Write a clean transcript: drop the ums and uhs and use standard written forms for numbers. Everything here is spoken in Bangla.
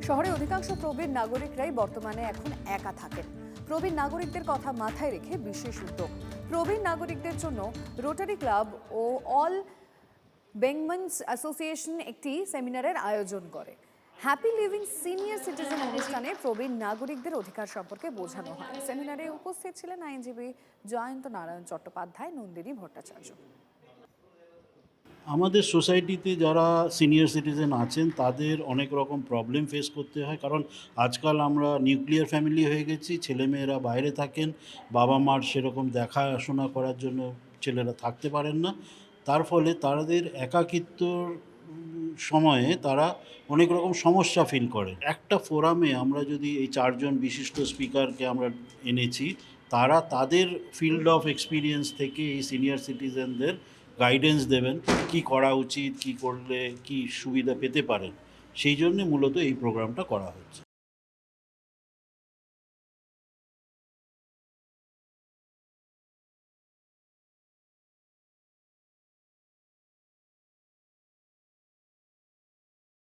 শহরে অধিকাংশ প্রবীণ নাগরিকরাই বর্তমানে এখন একা থাকেন। প্রবীণ নাগরিকদের কথা মাথায় রেখে বিশেষ উদ্যোগ। প্রবীণ নাগরিকদের জন্য রোটারি ক্লাব ও অল বেঙ্গম্যানস অ্যাসোসিয়েশন একটি সেমিনারের আয়োজন করে। হ্যাপি লিভিং সিনিয়র সিটিজেন অনুষ্ঠানে প্রবীণ নাগরিকদের অধিকার সম্পর্কে বোঝানো হয়। সেমিনারে উপস্থিত ছিলেন আইনজীবী জয়ন্ত নারায়ণ চট্টোপাধ্যায়, নন্দিনী ভট্টাচার্য। আমাদের সোসাইটিতে যারা সিনিয়র সিটিজেন আছেন তাদের অনেক রকম প্রবলেম ফেস করতে হয়, কারণ আজকাল আমরা নিউক্লিয়ার ফ্যামিলি হয়ে গেছি। ছেলেমেয়েরা বাইরে থাকেন, বাবা মার সেরকম দেখাশোনা করার জন্য ছেলেরা থাকতে পারেন না। তার ফলে তাদের একাকিত্বর সময়ে তারা অনেক রকম সমস্যা ফিল করেন। একটা ফোরামে আমরা যদি এই চারজন বিশিষ্ট স্পিকারকে আমরা এনেছি, তারা তাদের ফিল্ড অফ এক্সপিরিয়েন্স থেকে এই সিনিয়র সিটিজেনদের গাইডেন্স দেবেন, কি করা উচিত, কি করলে কি সুবিধা পেতে পারেন। সেই জন্যে মূলত এই প্রোগ্রামটা করা হচ্ছে।